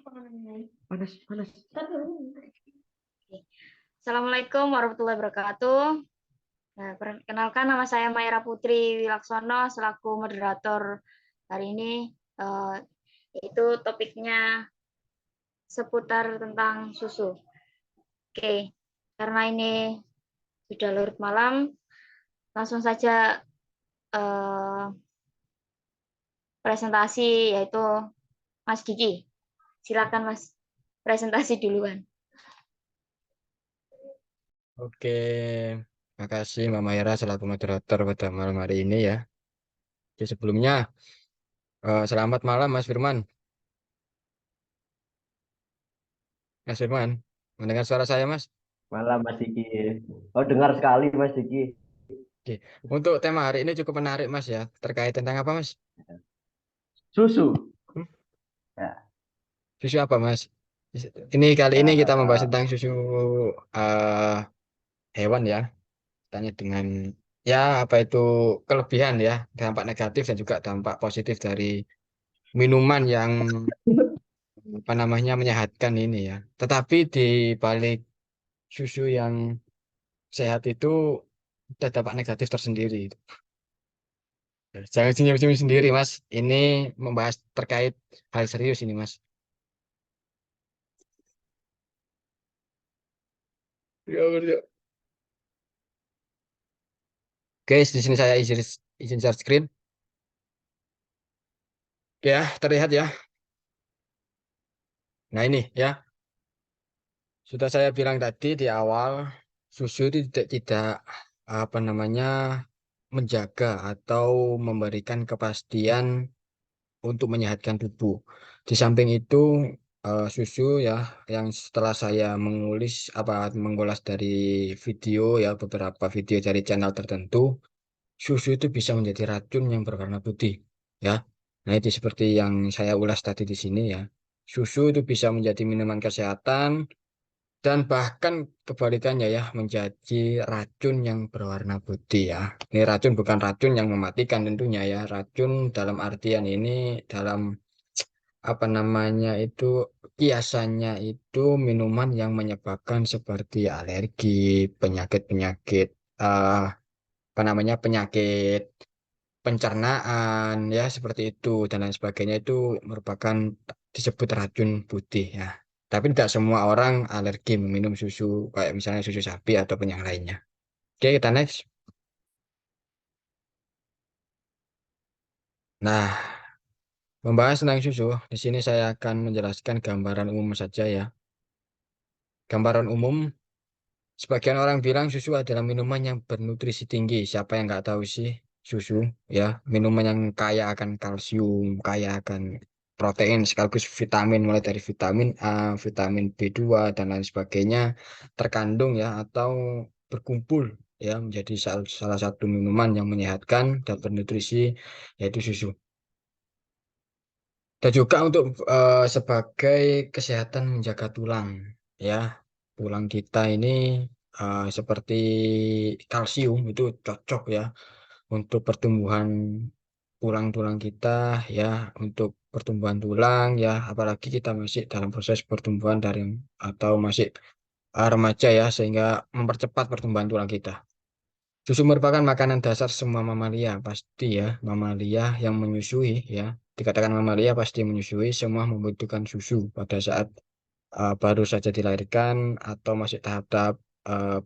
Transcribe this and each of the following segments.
Panas, panas. Assalamualaikum warahmatullahi wabarakatuh. Nah, perkenalkan nama saya Mayra Putri Wilaksono selaku moderator hari ini, yaitu topiknya seputar tentang susu. Oke, karena ini sudah larut malam, langsung saja presentasi, yaitu Mas Diki. Silakan Mas, presentasi duluan. Oke, makasih Mbak Mayra selaku moderator pada malam hari ini ya. Oke, sebelumnya selamat malam Mas Firman. Mas Firman, mendengar suara saya Mas? Malam Mas Diki. Oh, dengar sekali Mas Diki. Oke, untuk tema hari ini cukup menarik Mas ya. Terkait tentang apa Mas? Susu. Hmm? Ya, Susu apa Mas? Ini kali ini kita membahas eh, tentang susu eh, hewan ya. Tanya dengan ya apa itu kelebihan ya, dampak negatif dan juga dampak positif dari minuman yang apa namanya menyehatkan ini ya. Tetapi di balik susu yang sehat itu ada dampak negatif tersendiri. Jangan senyum-senyum sendiri, Mas. Ini membahas terkait hal serius ini, Mas. Ya, ya. Guys, di sini saya izin share screen. Oke ya, terlihat ya. Nah, ini ya. Sudah saya bilang tadi di awal, susu itu tidak apa namanya menjaga atau memberikan kepastian untuk menyehatkan tubuh. Di samping itu susu ya yang setelah saya mengulas dari video ya beberapa video dari channel tertentu, susu itu bisa menjadi racun yang berwarna putih ya. Nah, itu seperti yang saya ulas tadi di sini ya. Susu itu bisa menjadi minuman kesehatan dan bahkan kebalikannya ya menjadi racun yang berwarna putih ya. Ini racun bukan racun yang mematikan tentunya ya. Racun dalam artian ini dalam apa namanya itu kiasannya itu minuman yang menyebabkan seperti alergi, penyakit-penyakit eh apa namanya penyakit pencernaan ya seperti itu dan lain sebagainya itu merupakan disebut racun putih ya. Tapi tidak semua orang alergi meminum susu kayak misalnya susu sapi ataupun yang lainnya. Oke, kita next. Nah, membahas tentang susu, di sini saya akan menjelaskan gambaran umum saja ya. Gambaran umum, sebagian orang bilang susu adalah minuman yang bernutrisi tinggi. Siapa yang nggak tahu sih susu ya, minuman yang kaya akan kalsium, kaya akan protein sekaligus vitamin mulai dari vitamin A, vitamin B2 dan lain sebagainya terkandung ya atau berkumpul ya menjadi salah satu minuman yang menyehatkan dan bernutrisi yaitu susu. Dan juga untuk sebagai kesehatan menjaga tulang ya. Tulang kita ini seperti kalsium itu cocok ya untuk pertumbuhan tulang-tulang kita ya, untuk pertumbuhan tulang ya, apalagi kita masih dalam proses pertumbuhan dari atau masih remaja ya sehingga mempercepat pertumbuhan tulang kita. Susu merupakan makanan dasar semua mamalia, pasti ya, mamalia yang menyusui ya. Dikatakan mamalia pasti menyusui, semua membutuhkan susu pada saat baru saja dilahirkan atau masih tahap-tahap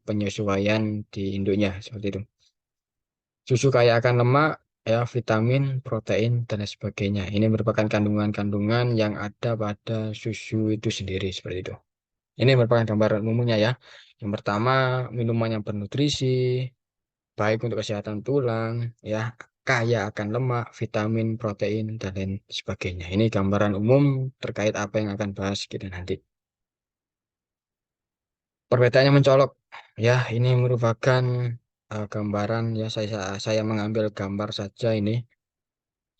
penyesuaian di induknya seperti itu. Susu kaya akan lemak, ya, vitamin, protein, dan lain sebagainya. Ini merupakan kandungan-kandungan yang ada pada susu itu sendiri seperti itu. Ini merupakan gambaran umumnya ya. Yang pertama, minuman yang bernutrisi, baik untuk kesehatan tulang, ya, kaya akan lemak, vitamin, protein, dan lain sebagainya. Ini gambaran umum terkait apa yang akan bahas kita nanti. Perbedaannya mencolok. Ya, ini merupakan gambaran ya saya mengambil gambar saja ini.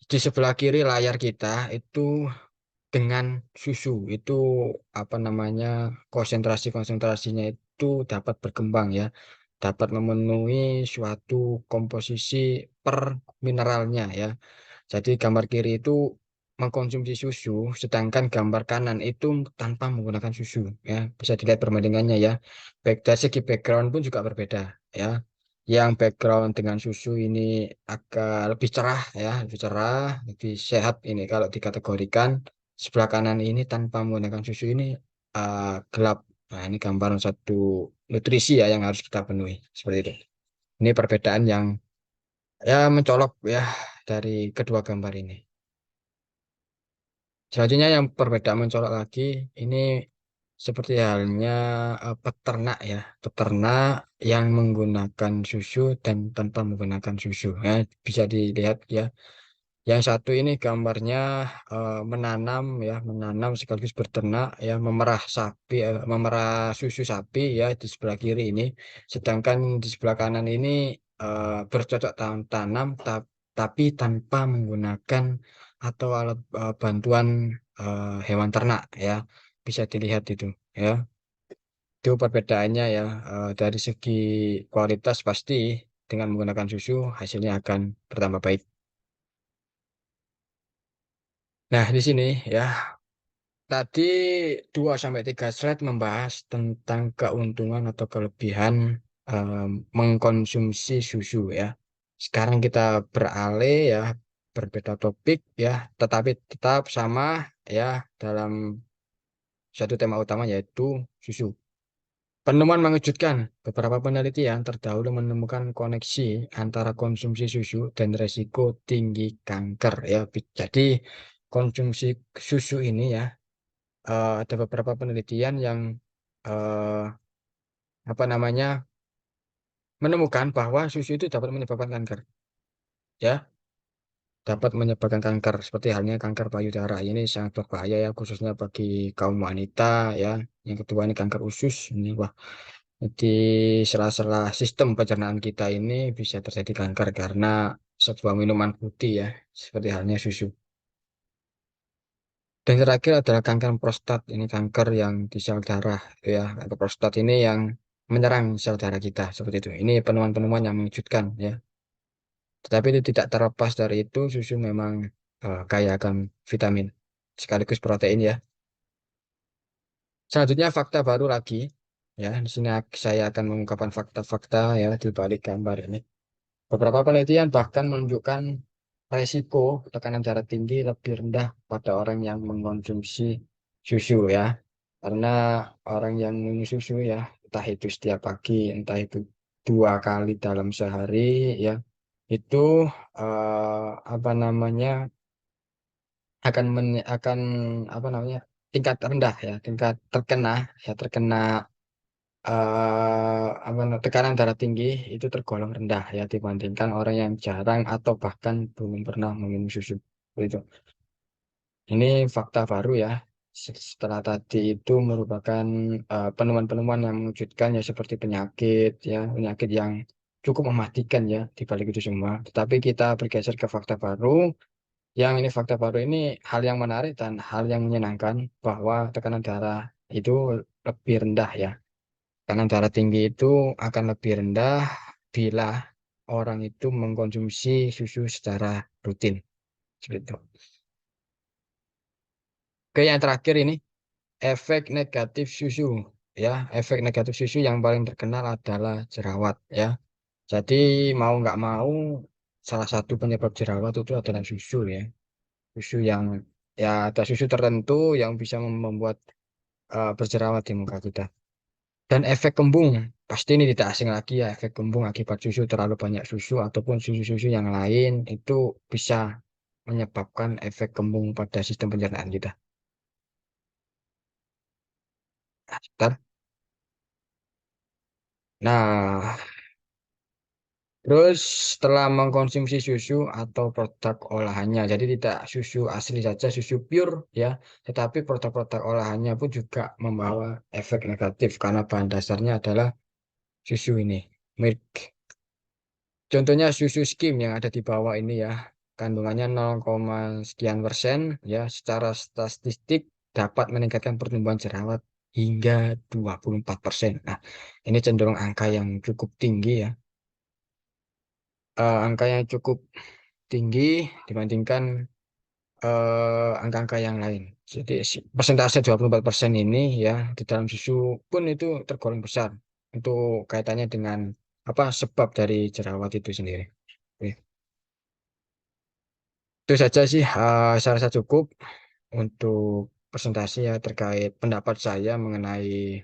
Di sebelah kiri layar kita itu dengan susu itu apa namanya konsentrasinya itu dapat berkembang ya, dapat memenuhi suatu komposisi per mineralnya ya. Jadi gambar kiri itu mengkonsumsi susu, sedangkan gambar kanan itu tanpa menggunakan susu. Ya, bisa dilihat perbandingannya ya. Baik dari segi background pun juga berbeda ya. Yang background dengan susu ini agak lebih cerah ya, lebih cerah, lebih sehat ini kalau dikategorikan. Sebelah kanan ini tanpa menggunakan susu ini gelap. Nah, ini gambaran satu nutrisi ya yang harus kita penuhi seperti itu. Ini perbedaan yang ya mencolok ya dari kedua gambar ini. Selanjutnya yang perbedaan mencolok lagi ini seperti halnya peternak ya, peternak yang menggunakan susu dan tanpa menggunakan susu. Ya, bisa dilihat ya. Yang satu ini gambarnya menanam ya, menanam sekaligus berternak ya, memerah sapi, memerah susu sapi ya di sebelah kiri ini. Sedangkan di sebelah kanan ini bercocok tanam tapi tanpa menggunakan atau alat bantuan hewan ternak ya. Bisa dilihat itu ya. Itu perbedaannya ya dari segi kualitas pasti dengan menggunakan susu hasilnya akan bertambah baik. Nah, di sini ya tadi 2 sampai 3 slide membahas tentang keuntungan atau kelebihan mengkonsumsi susu ya. Sekarang kita beralih ya, berbeda topik ya, tetapi tetap sama ya dalam satu tema utama yaitu susu. Penemuan mengejutkan. Beberapa penelitian terdahulu menemukan koneksi antara konsumsi susu dan resiko tinggi kanker ya. Jadi konsumsi susu ini ya ada beberapa penelitian yang eh, apa namanya menemukan bahwa susu itu dapat menyebabkan kanker, ya, dapat menyebabkan kanker seperti halnya kanker payudara. Ini sangat berbahaya ya, khususnya bagi kaum wanita ya. Yang kedua ini kanker usus. Ini wah, di sela-sela sistem pencernaan kita ini bisa terjadi kanker karena sebuah minuman putih ya, seperti halnya susu. Dan terakhir adalah kanker prostat. Ini kanker yang di sel darah ya. Kanker prostat ini yang menyerang sel darah kita seperti itu. Ini penemuan-penemuan yang mengejutkan ya. Tetapi itu tidak terlepas dari itu, susu memang kaya akan vitamin sekaligus protein ya. Selanjutnya fakta baru lagi ya. Di sini saya akan mengungkapkan fakta-fakta ya di balik gambar ini. Beberapa penelitian bahkan menunjukkan resiko tekanan darah tinggi lebih rendah pada orang yang mengkonsumsi susu ya. Karena orang yang minum susu ya, entah itu setiap pagi, entah itu 2 kali dalam sehari ya, itu apa namanya akan apa namanya tingkat rendah ya, tingkat terkena ya terkena tekanan darah tinggi itu tergolong rendah ya dibandingkan orang yang jarang atau bahkan belum pernah meminum susu. Itu. Ini fakta baru ya. Setelah tadi itu merupakan penemuan-penemuan yang mengejutkan ya seperti penyakit ya, penyakit yang cukup mematikan ya di balik itu semua. Tetapi kita bergeser ke fakta baru. Yang ini fakta baru ini hal yang menarik dan hal yang menyenangkan bahwa tekanan darah itu lebih rendah ya. Tekanan darah tinggi itu akan lebih rendah bila orang itu mengkonsumsi susu secara rutin. Seperti itu. Oke, yang terakhir ini efek negatif susu ya. Efek negatif susu yang paling terkenal adalah jerawat ya. Jadi mau nggak mau salah satu penyebab jerawat itu adalah susu ya. Susu yang ya ada susu tertentu yang bisa membuat berjerawat di muka kita. Dan efek kembung pasti ini tidak asing lagi ya. Efek kembung akibat susu terlalu banyak susu ataupun susu-susu yang lain itu bisa menyebabkan efek kembung pada sistem pencernaan kita. Nah, sebentar. Nah, terus setelah mengkonsumsi susu atau produk olahannya, jadi tidak susu asli saja, susu pure ya, tetapi produk-produk olahannya pun juga membawa efek negatif karena bahan dasarnya adalah susu ini, milk. Contohnya susu skim yang ada di bawah ini ya, kandungannya 0, sekian persen ya, secara statistik dapat meningkatkan pertumbuhan jerawat hingga 24%. Nah, ini cenderung angka yang cukup tinggi ya. Angka yang cukup tinggi dibandingkan angka-angka yang lain. Jadi persentase 24% ini ya di dalam susu pun itu tergolong besar untuk kaitannya dengan apa sebab dari jerawat itu sendiri. Oke. Itu saja sih saya rasa cukup untuk presentasi ya terkait pendapat saya mengenai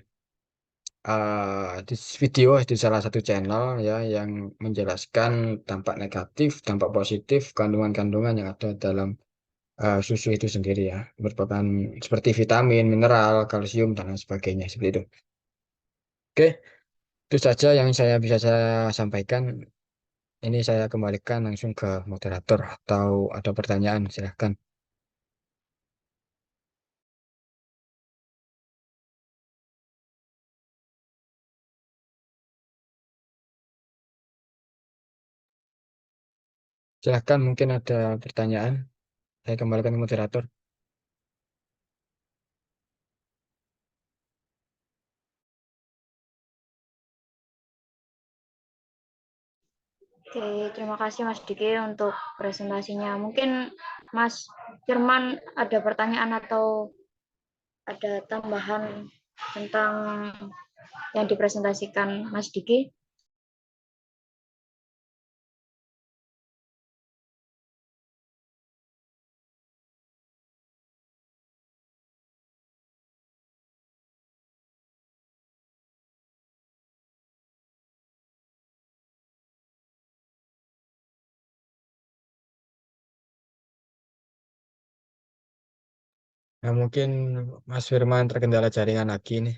di video di salah satu channel ya yang menjelaskan dampak negatif, dampak positif, kandungan-kandungan yang ada dalam susu itu sendiri ya, merupakan seperti vitamin, mineral, kalsium dan lain sebagainya seperti itu. Oke, itu saja yang saya bisa saya sampaikan. Ini saya kembalikan langsung ke moderator atau ada pertanyaan, silahkan. Silahkan mungkin ada pertanyaan. Saya kembalikan ke moderator. Oke, terima kasih Mas Diki untuk presentasinya. Mungkin Mas Firman ada pertanyaan atau ada tambahan tentang yang dipresentasikan Mas Diki? Nah, mungkin Mas Firman terkendala jaringan lagi nih.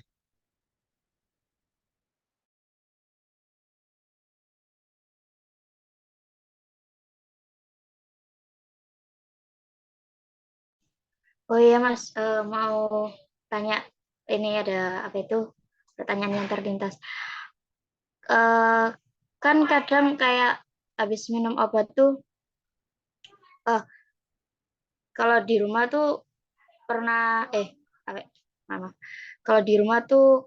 Oh iya Mas, mau tanya ini ada apa itu pertanyaan yang terlintas. Eh, kan kadang kayak habis minum obat tuh, eh, kalau di rumah tuh pernah apa, maaf. Kalau di rumah tuh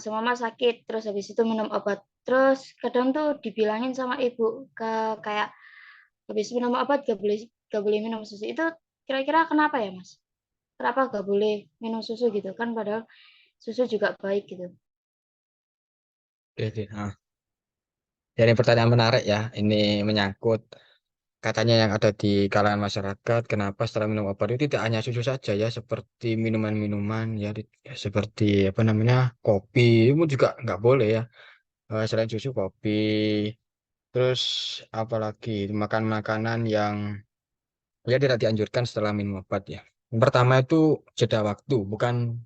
semama sakit, terus habis itu minum obat. Terus kadang tuh dibilangin sama ibu kayak habis minum obat gak boleh minum susu. Itu kira-kira kenapa ya Mas? Kenapa gak boleh minum susu gitu kan? Padahal susu juga baik gitu. Oke, oke. Nah, jadi pertanyaan menarik ya. Ini menyangkut katanya yang ada di kalangan masyarakat, kenapa setelah minum obat itu tidak hanya susu saja ya, seperti minuman-minuman ya, ya, seperti apa namanya kopi itu juga nggak boleh ya. Selain susu, kopi, terus apalagi makan makanan yang ya tidak dianjurkan setelah minum obat ya. Yang pertama itu jeda waktu, bukan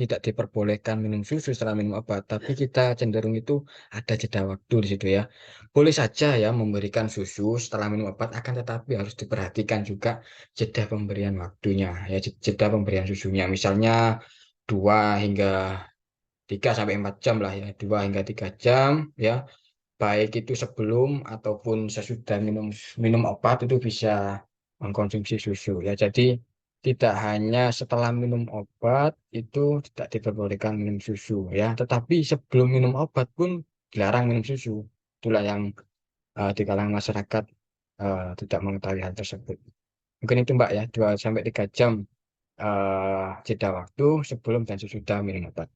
tidak diperbolehkan minum susu setelah minum obat, tapi kita cenderung itu ada jeda waktu di situ ya. Boleh saja ya memberikan susu setelah minum obat, akan tetapi harus diperhatikan juga jeda pemberian waktunya ya, jeda pemberian susunya. Misalnya 2 hingga 3 sampai 4 jam lah ya, 2 hingga 3 jam ya baik itu sebelum ataupun sesudah minum minum obat itu bisa mengkonsumsi susu ya. Jadi tidak hanya setelah minum obat itu tidak diperbolehkan minum susu ya, tetapi sebelum minum obat pun dilarang minum susu. Itulah yang di kalangan masyarakat tidak mengetahui hal tersebut. Mungkin itu Mbak ya, 2 sampai 3 jam jeda waktu sebelum dan sesudah minum obat.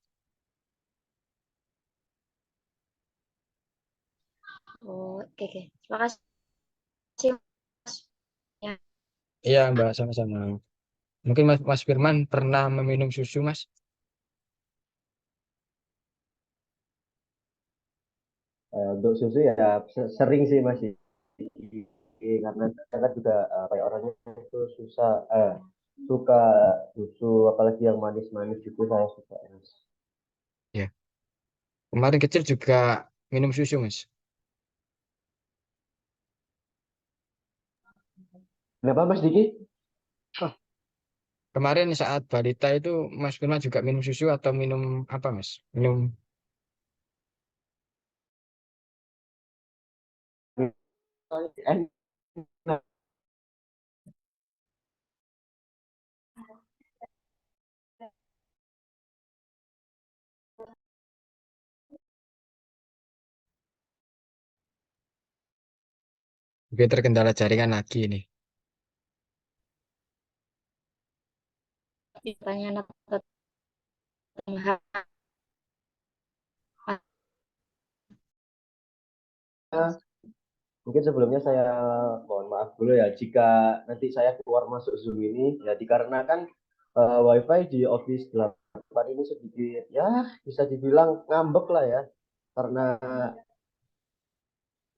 Oh, oke, oke. Terima kasih Mas. Ya. Iya Mbak, sama-sama. Mungkin Mas Firman pernah meminum susu Mas? Untuk susu ya sering sih masih karena saya kan juga kayak orangnya itu susah suka susu apalagi yang manis-manis itu saya suka Mas. Ya. Kemarin kecil juga minum susu, Mas. Kenapa Mas Diki? Kemarin saat balita itu Mas Firman juga minum susu atau minum apa, Mas? Minum. Mungkin terkendala jaringan lagi ini. Pertanyaan atau tambahan? Mungkin sebelumnya saya mohon maaf dulu ya jika nanti saya keluar masuk Zoom ini ya dikarenakan WiFi di Office 8 ini sedikit ya bisa dibilang ngambek lah ya karena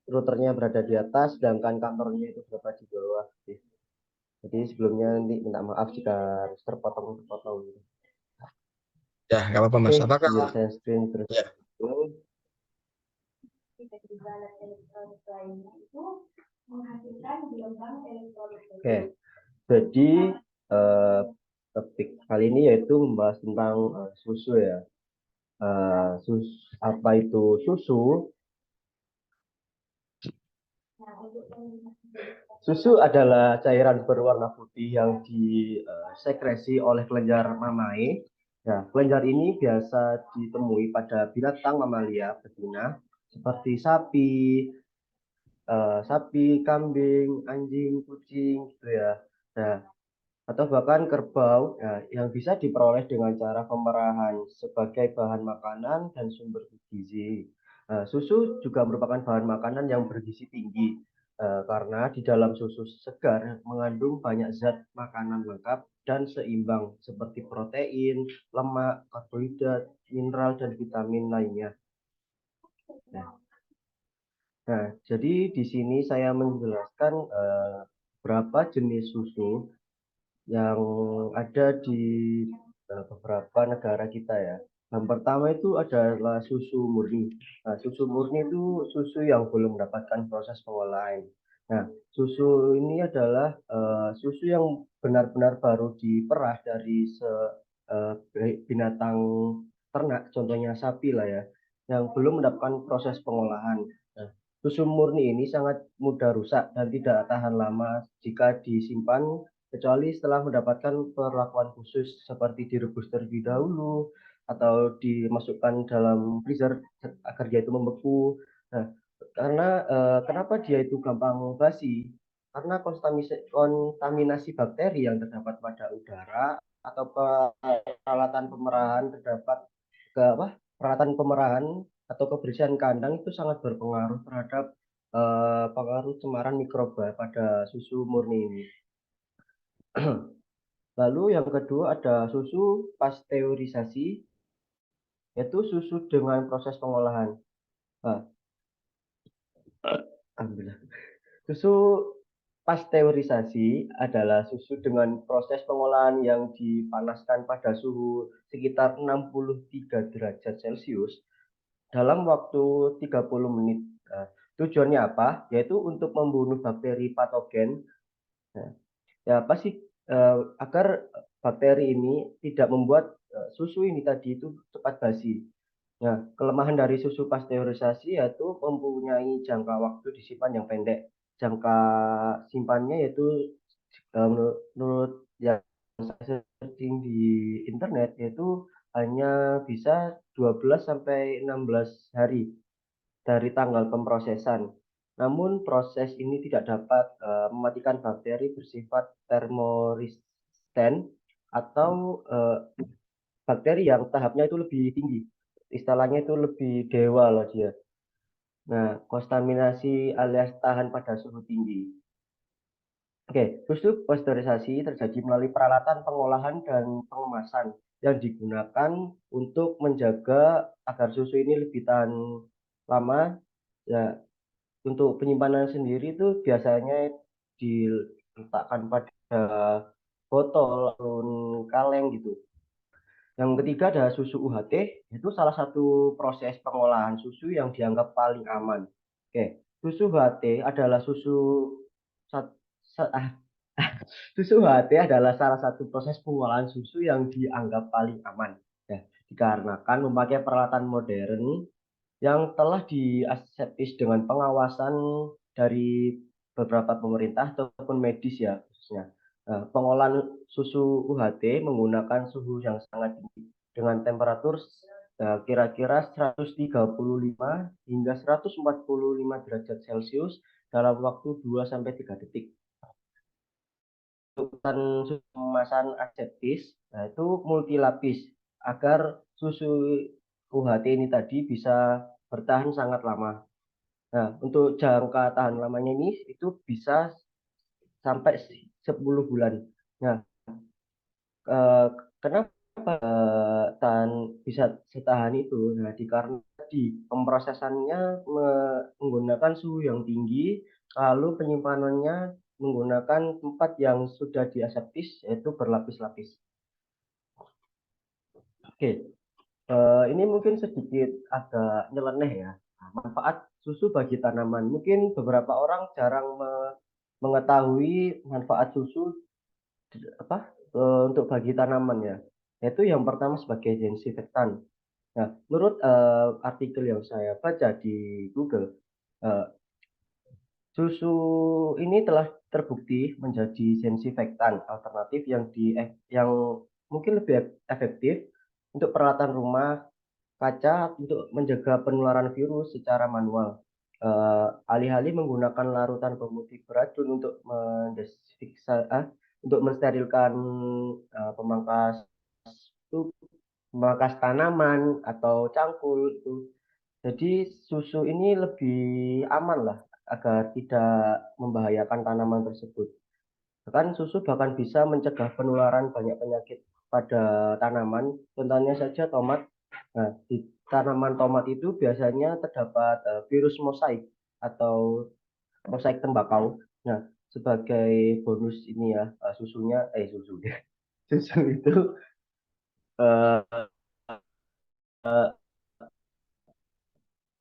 routernya berada di atas sedangkan kantornya itu berada di bawah. Jadi sebelumnya nanti minta maaf jika harus terpotong-potong gitu. Ya, nggak apa-apa Oke, Mas. Apakah biar saya screen terus. ya, Oke, jadi eh, topik kali ini yaitu membahas tentang susu ya. Apa itu susu? Susu adalah cairan berwarna putih yang disekresi oleh kelenjar mamae. Nah, kelenjar ini biasa ditemui pada binatang mamalia betina seperti sapi, kambing, anjing, kucing, gitu ya. Nah, atau bahkan kerbau ya, yang bisa diperoleh dengan cara pemerahan sebagai bahan makanan dan sumber gizi. Susu juga merupakan bahan makanan yang bergizi tinggi karena di dalam susu segar mengandung banyak zat makanan lengkap dan seimbang seperti protein, lemak, karbohidrat, mineral, dan vitamin lainnya. Nah, jadi di sini saya menjelaskan berapa jenis susu yang ada di beberapa negara kita ya. Yang pertama itu adalah susu murni. Nah, susu murni itu susu yang belum mendapatkan proses pengolahan. Nah, susu ini adalah susu yang benar-benar baru diperah dari binatang ternak, contohnya sapi lah ya, yang belum mendapatkan proses pengolahan. Nah, susu murni ini sangat mudah rusak dan tidak tahan lama jika disimpan kecuali setelah mendapatkan perlakuan khusus seperti direbus terlebih dahulu atau dimasukkan dalam freezer agar dia itu membeku. Nah, karena kenapa dia itu gampang basi? Karena kontaminasi bakteri yang terdapat pada udara atau peralatan pemerahan terdapat ke apa? Peralatan pemerahan atau kebersihan kandang itu sangat berpengaruh terhadap pengaruh cemaran mikroba pada susu murni ini. Lalu yang kedua ada susu pasteurisasi, yaitu susu dengan proses pengolahan. Nah, alhamdulillah. Susu pasteurisasi adalah susu dengan proses pengolahan yang dipanaskan pada suhu sekitar 63 derajat Celcius dalam waktu 30 menit. Nah, tujuannya apa? Yaitu untuk membunuh bakteri patogen. Nah, ya apa sih agar bakteri ini tidak membuat susu ini tadi itu cepat basi. Nah, kelemahan dari susu pasteurisasi yaitu mempunyai jangka waktu disimpan yang pendek. Jangka simpannya yaitu menurut yang saya searching di internet yaitu hanya bisa 12 sampai 16 hari dari tanggal pemrosesan. Namun proses ini tidak dapat mematikan bakteri bersifat termoresisten atau bakteri yang tahapnya itu lebih tinggi. Istilahnya itu lebih dewa loh dia. Nah, kontaminasi alias tahan pada suhu tinggi. Oke, susu pasteurisasi terjadi melalui peralatan pengolahan dan pengemasan yang digunakan untuk menjaga agar susu ini lebih tahan lama. Ya, untuk penyimpanan sendiri itu biasanya diletakkan pada botol atau kaleng gitu. Yang ketiga ada susu UHT, itu salah satu proses pengolahan susu yang dianggap paling aman. Oke, susu UHT adalah sat- ah, susu UHT adalah salah satu proses pengolahan susu yang dianggap paling aman. Ya, dikarenakan memakai peralatan modern yang telah diaseptis dengan pengawasan dari beberapa pemerintah ataupun medis ya khususnya. Nah, pengolahan susu UHT menggunakan suhu yang sangat tinggi dengan temperatur kira-kira 135 hingga 145 derajat Celcius dalam waktu 2-3 detik. Untuk kemasan aseptis, nah itu multilapis agar susu UHT ini tadi bisa bertahan sangat lama. Nah, untuk jangka tahan lamanya ini itu bisa sampai 10 bulan. Nah, eh, kenapa tahan bisa setahan itu? Nah, dikarenakan di pemrosesannya menggunakan suhu yang tinggi, lalu penyimpanannya menggunakan tempat yang sudah diaseptis, yaitu berlapis-lapis. Oke, ini mungkin sedikit agak nyeleneh ya. Nah, manfaat susu bagi tanaman. Mungkin beberapa orang jarang mengetahui manfaat susu apa untuk bagi tanaman ya. Yaitu yang pertama sebagai desinfektan. Nah, menurut artikel yang saya baca di Google, eh, susu ini telah terbukti menjadi desinfektan alternatif yang mungkin lebih efektif untuk peralatan rumah kaca untuk mencegah penularan virus secara manual. Alih-alih menggunakan larutan pemutih beracun untuk untuk mensterilkan pemangkas itu pemangkas tanaman atau cangkul itu. Jadi susu ini lebih aman lah agar tidak membahayakan tanaman tersebut. Bahkan susu bahkan bisa mencegah penularan banyak penyakit pada tanaman. Contohnya saja tomat. Nah, di tanaman tomat itu biasanya terdapat virus mosaik atau mosaik tembakau. Nah, sebagai bonus ini ya, susu susu itu eh,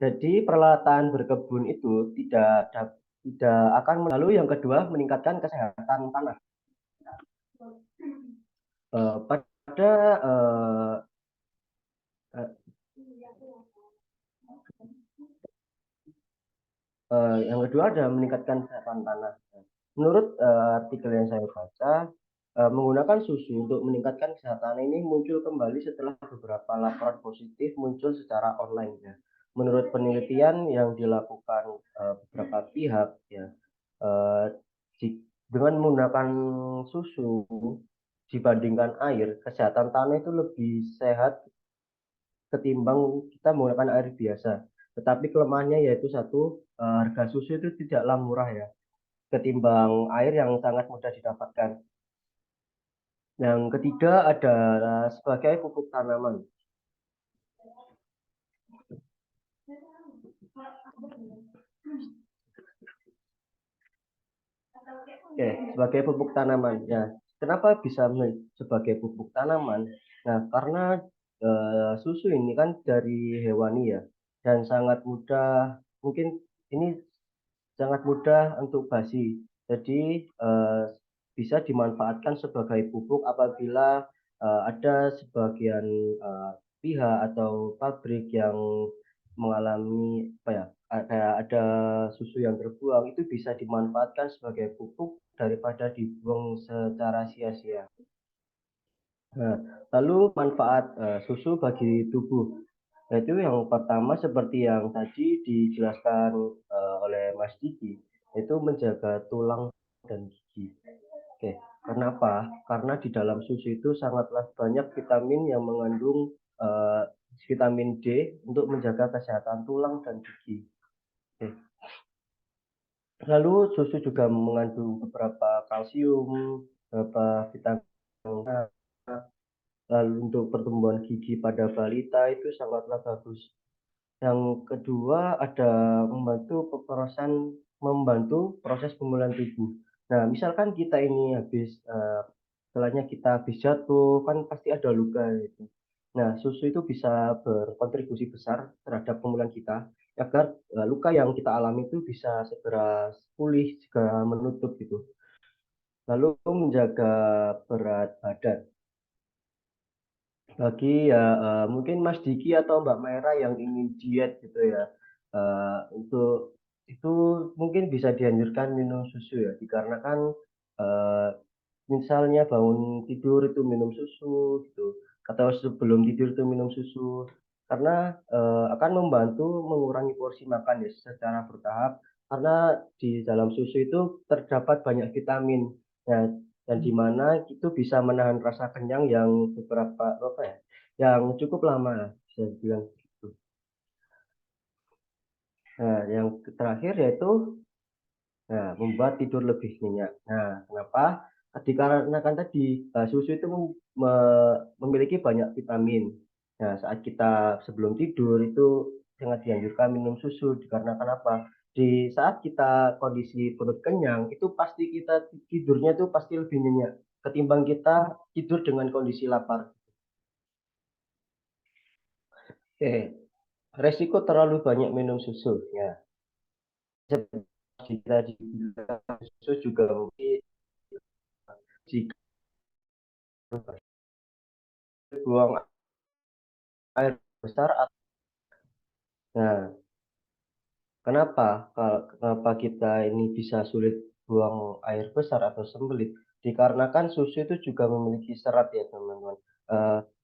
jadi peralatan berkebun itu tidak akan lalu yang kedua meningkatkan kesehatan tanah. Pada eh, yang kedua ada meningkatkan kesehatan tanah. Menurut artikel yang saya baca, menggunakan susu untuk meningkatkan kesehatan ini muncul kembali setelah beberapa laporan positif muncul secara online ya. Menurut penelitian yang dilakukan beberapa pihak ya, eh, dengan menggunakan susu dibandingkan air, kesehatan tanah itu lebih sehat ketimbang kita menggunakan air biasa. Tetapi kelemahannya yaitu satu, harga susu itu tidaklah murah ya, ketimbang air yang sangat mudah didapatkan. Yang ketiga adalah sebagai pupuk tanaman. Oke, sebagai pupuk tanaman. Ya, kenapa bisa sebagai pupuk tanaman? Nah, karena susu ini kan dari hewani ya, dan sangat mudah, mungkin ini sangat mudah untuk basi. Jadi bisa dimanfaatkan sebagai pupuk apabila ada sebagian eh, pihak atau pabrik yang mengalami apa ya, ada susu yang terbuang itu bisa dimanfaatkan sebagai pupuk daripada dibuang secara sia-sia. Nah, lalu manfaat susu bagi tubuh. Yaitu yang pertama seperti yang tadi dijelaskan oleh Mas Diki, itu menjaga tulang dan gigi. Oke, kenapa? Karena di dalam susu itu sangatlah banyak vitamin yang mengandung eh, vitamin D untuk menjaga kesehatan tulang dan gigi. Oke. Lalu susu juga mengandung beberapa kalsium, beberapa vitamin A. Lalu untuk pertumbuhan gigi pada balita itu sangatlah bagus. Yang kedua ada membantu proses pemulihan tubuh. Nah, misalkan kita ini setelahnya kita habis jatuh, kan pasti ada luka gitu. Nah, susu itu bisa berkontribusi besar terhadap pemulihan kita agar luka yang kita alami itu bisa segera pulih, segera menutup gitu. Lalu menjaga berat badan. Bagi ya mungkin Mas Diki atau Mbak Mera yang ingin diet gitu ya, untuk itu mungkin bisa dianjurkan minum susu ya, dikarenakan eh, misalnya bangun tidur itu minum susu gitu, atau sebelum tidur itu minum susu. karena akan membantu mengurangi porsi makan ya secara bertahap, karena di dalam susu itu terdapat banyak vitamin ya, dan di mana itu bisa menahan rasa kenyang yang beberapa apa ya, yang cukup lama lah, bisa dibilang gitu. Nah, yang terakhir yaitu membuat tidur lebih nyenyak. Nah, kenapa? Dikarenakan tadi susu itu memiliki banyak vitamin. Nah, saat kita sebelum tidur itu sangat dianjurkan minum susu dikarenakan apa? Di saat kita kondisi perut kenyang, itu pasti kita tidurnya itu pasti lebih nyenyak ketimbang kita tidur dengan kondisi lapar. Oke, resiko terlalu banyak minum susu. Ya, seperti tadi susu juga mungkin jika buang air besar. Nah, kenapa kita ini bisa sulit buang air besar atau sembelit? Dikarenakan susu itu juga memiliki serat ya teman-teman.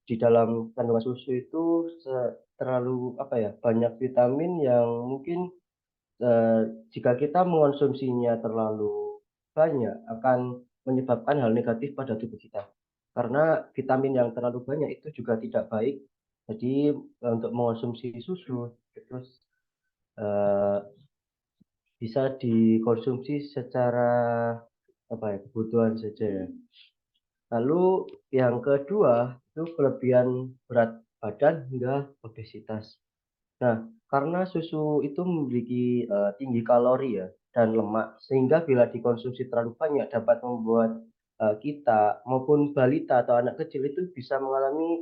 Di dalam kandungan susu itu terlalu apa ya, banyak vitamin yang mungkin eh, jika kita mengonsumsinya terlalu banyak akan menyebabkan hal negatif pada tubuh kita. Karena vitamin yang terlalu banyak itu juga tidak baik. Jadi untuk mengonsumsi susu terus eh, bisa dikonsumsi secara apa ya, kebutuhan saja ya. Lalu yang kedua itu kelebihan berat badan hingga obesitas. Nah, karena susu itu memiliki tinggi kalori ya dan lemak, sehingga bila dikonsumsi terlalu banyak dapat membuat kita maupun balita atau anak kecil itu bisa mengalami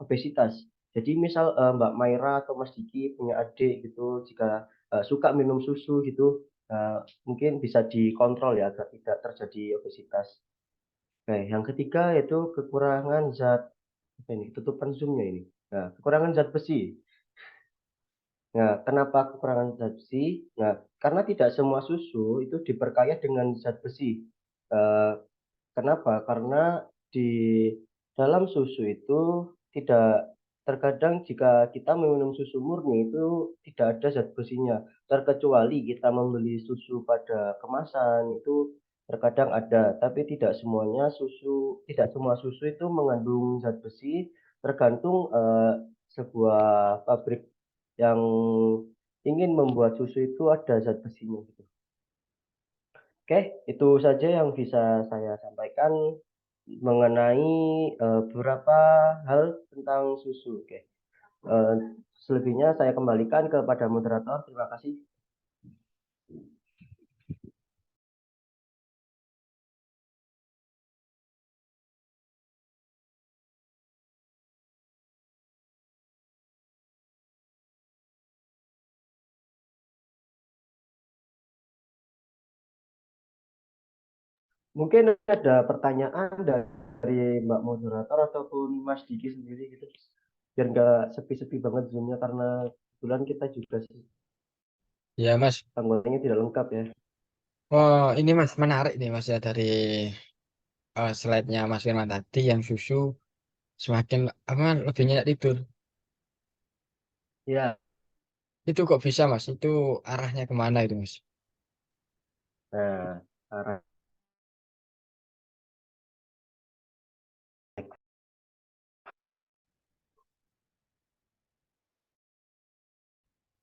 obesitas. Jadi misal Mbak Maira atau Mas Diki punya adik gitu, jika suka minum susu gitu, mungkin bisa dikontrol ya agar tidak terjadi obesitas. Oke, yang ketiga yaitu kekurangan zat apa ini, tutupan zoomnya ini. Nah, kekurangan zat besi. Nah, kenapa kekurangan zat besi? Nah, karena tidak semua susu itu diperkaya dengan zat besi. Eh, Kenapa? Karena di dalam susu itu tidak terkadang jika kita meminum susu murni itu tidak ada zat besinya. Terkecuali kita membeli susu pada kemasan itu terkadang ada, tapi tidak semua susu itu mengandung zat besi, tergantung sebuah pabrik yang ingin membuat susu itu ada zat besinya gitu. Oke, itu saja yang bisa saya sampaikan mengenai beberapa hal tentang susu. Oke, eh, selebihnya saya kembalikan kepada moderator. Terima kasih. Mungkin ada pertanyaan dari Mbak moderator ataupun Mas Diki sendiri gitu, biar nggak sepi-sepi banget zoomnya karena kebetulan kita juga Ya Mas, anggotanya tidak lengkap ya. oh ini Mas menarik nih Mas ya dari slide-nya Mas Firman tadi yang susu semakin apa lebih nyenyak tidur. Ya, Itu kok bisa Mas? Itu arahnya kemana itu Mas? nah, arah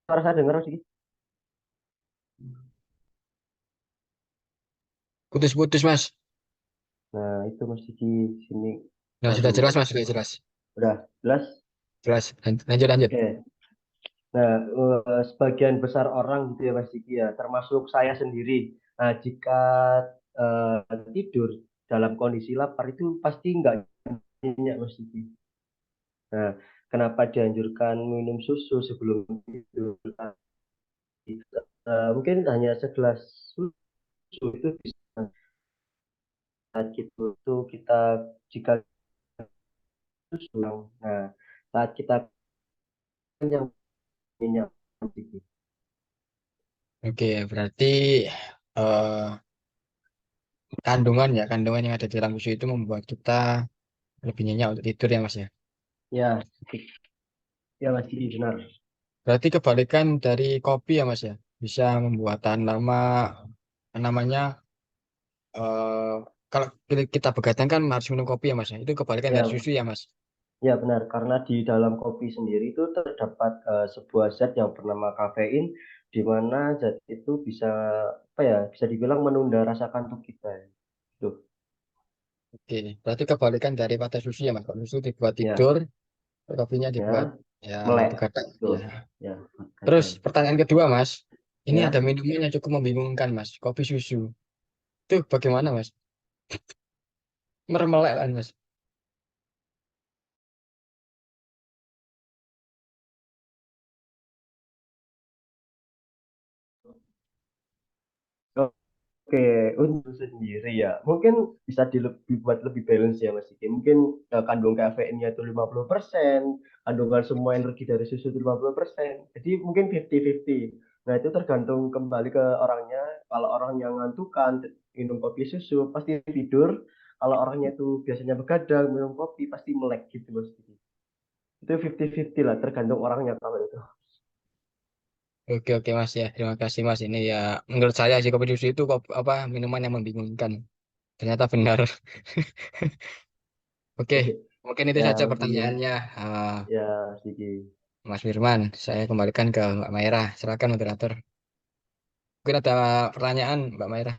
suara saya dengar sih. Putus-putus Mas. Nah, itu Mas Diki sini Nah sudah langsung jelas Mas, sudah jelas. udah jelas. Jelas. Lanjut lanjut. Oke. Nah, sebagian besar orang gitu ya Mas Diki ya, termasuk saya sendiri. Nah, jika tidur dalam kondisi lapar itu pasti nggak nyenyak Mas Diki. Nah, kenapa dianjurkan minum susu sebelum tidur? Mungkin hanya segelas susu itu bisa saat gitu itu kita jika susu. Nah, saat kita kenyang minyak Mas Diki. Oke, berarti eh, kandungan ya, kandungan yang ada di dalam susu itu membuat kita lebih nyenyak untuk tidur ya Mas ya. Ya, Ya Mas Diki, benar. Berarti kebalikan dari kopi ya Mas ya. Bisa membuat tahan lama namanya eh kalau kita begadang kan harus minum kopi ya Mas ya. Itu kebalikan dari Ya, susu ya Mas. ya benar. Karena di dalam kopi sendiri itu terdapat sebuah zat yang bernama kafein, di mana zat itu bisa apa ya, bisa dibilang menunda rasa kantuk kita. Tuh, Oke, berarti kebalikan daripada susu ya Mas. Kalau susu dibuat ya, tidur, kopinya dibuat ya, ya melek. begadang ya. Tuh, ya, Terus kadang. pertanyaan kedua Mas. Ini ada Ya, minuman yang cukup membingungkan Mas. Kopi susu. Itu bagaimana Mas? Meremelek kan Mas. oke, untuk sendiri ya, mungkin bisa dibuat lebih balance ya Mas Diki. Mungkin kandungan kafeinnya itu 50%, kandungan semua energi dari susu itu 50%. Jadi mungkin 50-50. Nah, itu tergantung kembali ke orangnya. Kalau orang yang ngantukan minum kopi susu pasti tidur. Kalau orangnya itu biasanya begadang minum kopi pasti melek gitu Mas Diki. Itu 50-50 lah, tergantung orangnya kalau itu. Oke oke Mas ya. Terima kasih Mas. Ini ya menurut saya sih kopi susu itu apa minuman yang membingungkan. Ternyata benar. Oke, mungkin itu Ya, saja Mas Diki. pertanyaannya. Ya, Mas Diki. Mas Firman, saya kembalikan ke Mbak Maira. Silakan moderator. Mungkin ada pertanyaan Mbak Maira.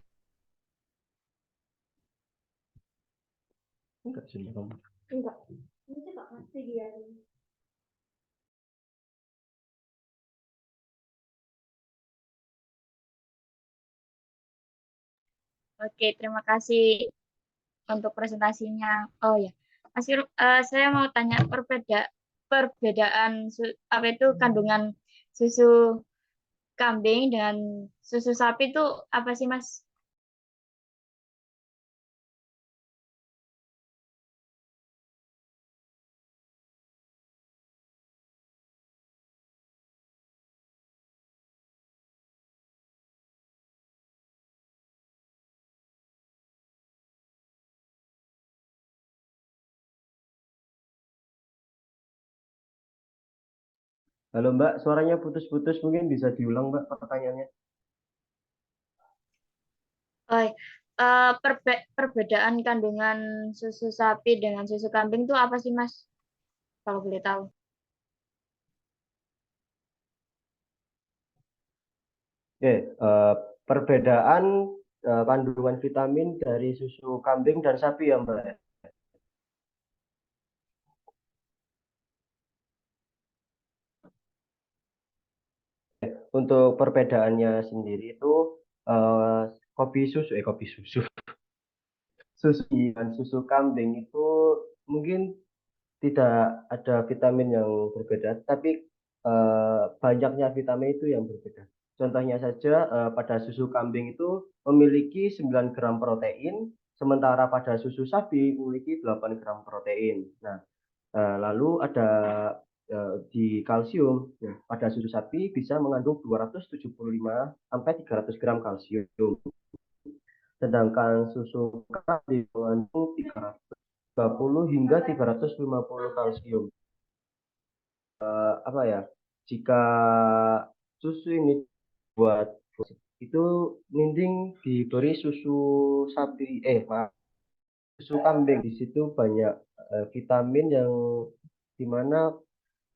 Enggak sih, Bang. Enggak. Ini sih Kak, pasti dia. Oke, terima kasih untuk presentasinya. Oh ya, Mas saya mau tanya perbedaan apa itu kandungan susu kambing dengan susu sapi itu apa sih Mas? Halo Mbak, suaranya putus-putus, mungkin bisa diulang Mbak pertanyaannya. Oh, perbedaan kandungan susu sapi dengan susu kambing itu apa sih Mas? Kalau boleh tahu. Oke, perbedaan kandungan vitamin dari susu kambing dan sapi ya Mbak. Untuk perbedaannya sendiri itu eh, kopi susu, susu dan susu kambing itu mungkin tidak ada vitamin yang berbeda, tapi banyaknya vitamin itu yang berbeda. Contohnya saja pada susu kambing itu memiliki 9 gram protein, sementara pada susu sapi memiliki 8 gram protein. Nah, lalu ada di kalsium, ya, pada susu sapi bisa mengandung 275 sampai 300 gram kalsium, sedangkan susu kambing mengandung 330 hingga 350 kalsium. Apa ya, jika susu ini buat itu mending diberi susu sapi maaf, susu kambing. Di situ banyak vitamin yang dimana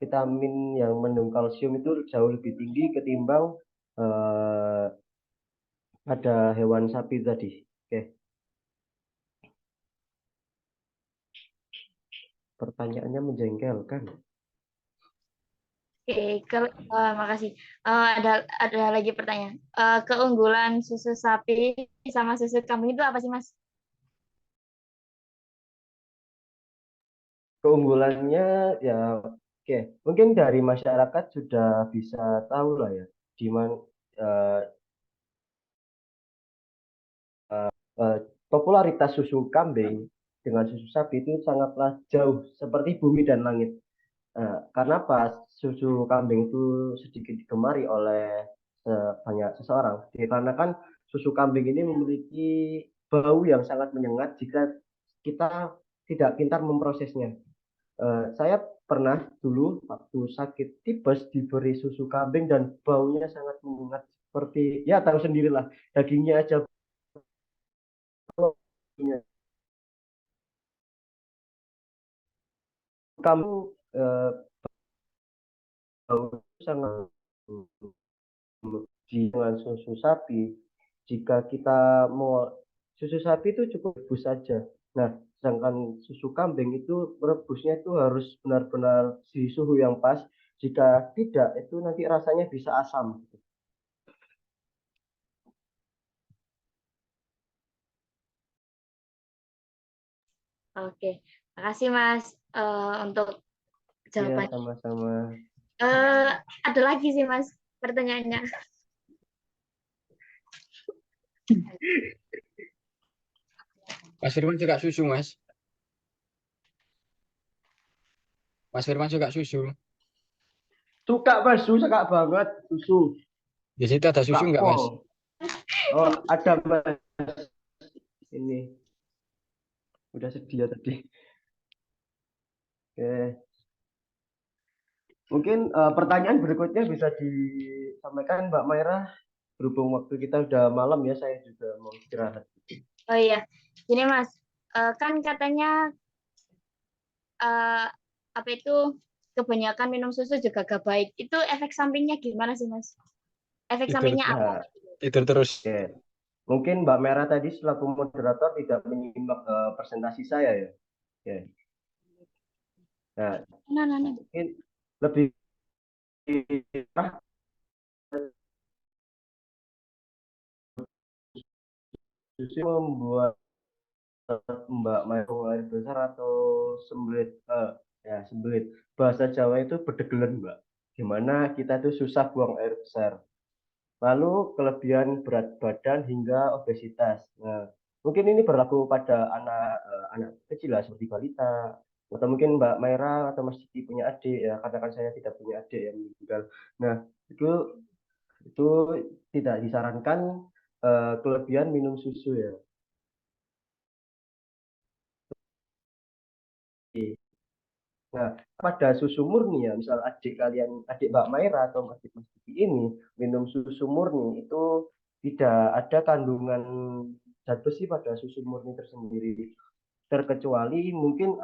vitamin yang mengandung kalsium itu jauh lebih tinggi ketimbang eh, pada hewan sapi tadi. Oke, pertanyaannya menjengkelkan. Oke, makasih. Ada lagi pertanyaan. Keunggulan susu sapi sama susu kambing itu apa sih Mas? Keunggulannya ya, oke, mungkin dari masyarakat sudah bisa tahu lah ya, di mana eh, eh, popularitas susu kambing dengan susu sapi itu sangatlah jauh seperti bumi dan langit. Karena apa? Susu kambing itu sedikit digemari oleh banyak seseorang. Dikarenakan susu kambing ini memiliki bau yang sangat menyengat jika kita tidak pintar memprosesnya. Saya pernah dulu waktu sakit tipes diberi susu kambing dan baunya sangat menyengat seperti ya tahu sendirilah dagingnya aja kamu eh, bau sangat dengan susu sapi. Jika kita mau susu sapi itu cukup rebus saja. Nah, sedangkan susu kambing itu merebusnya itu harus benar-benar di suhu yang pas. Jika tidak, itu nanti rasanya bisa asam. Oke, makasih Mas untuk Iya, jawabannya. sama-sama. Ada lagi sih Mas pertanyaannya. Mas Firman suka susu, Mas. Mas Firman suka susu. Suka Mas, suka banget susu. Di situ ada Suka susu nggak, Mas? pol. Oh, ada Mas. Ini udah sedia tadi. Oke. Mungkin pertanyaan berikutnya bisa disampaikan Mbak Maira. Berhubung waktu kita udah malam ya, saya juga mau istirahat. Oh iya, gini Mas, kan katanya eh, apa itu kebanyakan minum susu juga gak baik. Itu efek sampingnya gimana sih Mas? Efek Tidur, sampingnya apa? Nah, tidur terus. oke. Mungkin Mbak Maira tadi selaku moderator tidak menyimak presentasi saya ya. Oke. Nah, Nah. mungkin lebih susu membuat Mbak Maira air besar atau sembelit ya sembelit. Bahasa Jawa itu bedegelen, Mbak. Gimana kita tuh susah buang air besar. Lalu kelebihan berat badan hingga obesitas. Nah, mungkin ini berlaku pada anak kecil lah seperti balita atau mungkin Mbak Maira atau Mas Diki punya adik ya, katakan saya tidak punya adik yang meninggal. Nah, itu tidak disarankan kelebihan minum susu ya. Nah, pada susu murni ya, misal adik kalian, adik Mbak Maira atau adik Mas Diki ini minum susu murni itu tidak ada kandungan zat besi pada susu murni tersendiri. Terkecuali mungkin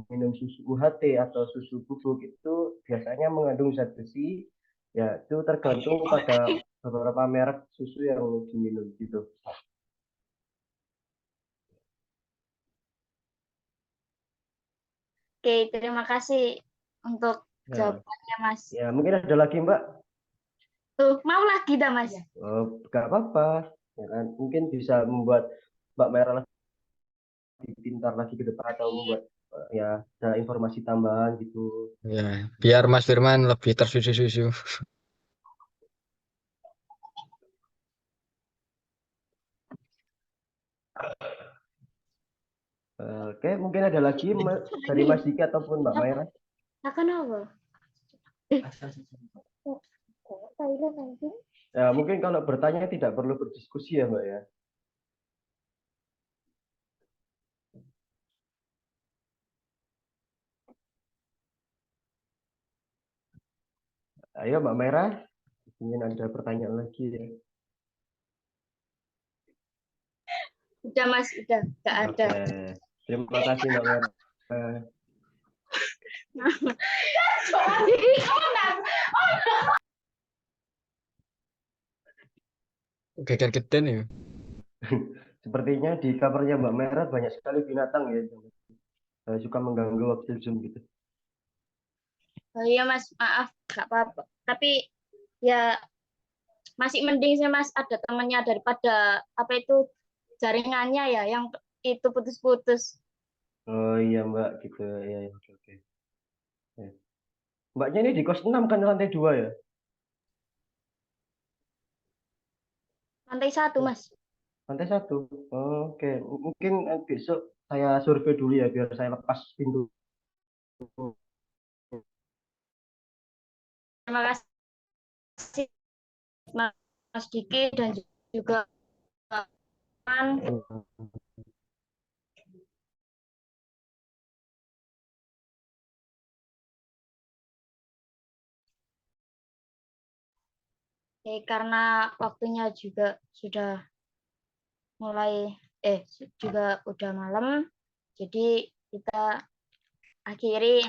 minum susu UHT atau susu bubuk itu biasanya mengandung zat besi. Ya, itu tergantung pada beberapa merek susu yang diminum gitu. Oke, terima kasih untuk Nah, jawabannya Mas. ya mungkin ada lagi Mbak. Tuh, mau lagi dah Mas. Nggak apa-apa. Ya kan? Mungkin bisa membuat Mbak Merah lebih pintar lagi ke depan atau membuat ya ada informasi tambahan gitu. Ya, biar Mas Firman lebih tersusu-susu. Oke, mungkin ada lagi dari Mas Diki ataupun Mbak Maira. Akan apa? Thailand nanti. Ya, mungkin kalau bertanya tidak perlu berdiskusi ya Mbak ya. Ayo Mbak Maira, ingin ada pertanyaan lagi ya. Udah Mas, udah gak ada. Oke, terima kasih Mbak Maira. Geger-geden ya. Sepertinya di kamarnya Mbak Maira banyak sekali binatang ya. Suka mengganggu waktu Zoom gitu. Oh iya Mas, maaf, gak apa-apa. Tapi ya masih mending sih Mas ada temannya daripada apa itu jaringannya ya yang itu putus-putus. Oh iya Mbak gitu ya, ya, oke oke. Ya. Mbaknya ini di kos 6 kan lantai 2 ya? Lantai 1 Mas. Lantai 1. Oke, mungkin besok saya survei dulu ya biar saya lepas pintu. Terima kasih Mas Diki dan juga karena waktunya juga sudah mulai juga udah malam, jadi kita akhiri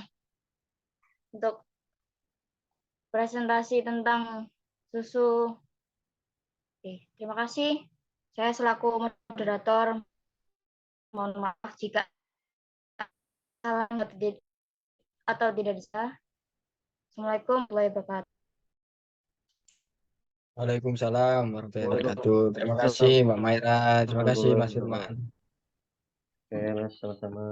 untuk presentasi tentang susu. Oke, terima kasih. Saya selaku moderator mohon maaf jika salah atau tidak bisa. Assalamualaikum warahmatullahi wabarakatuh. Waalaikumsalam warahmatullahi wabarakatuh. Terima kasih Waalaikumsalam Mbak Maira. Terima kasih warahmatullahi Mas Firman. wabarakatuh. Oke, Mas, sama-sama.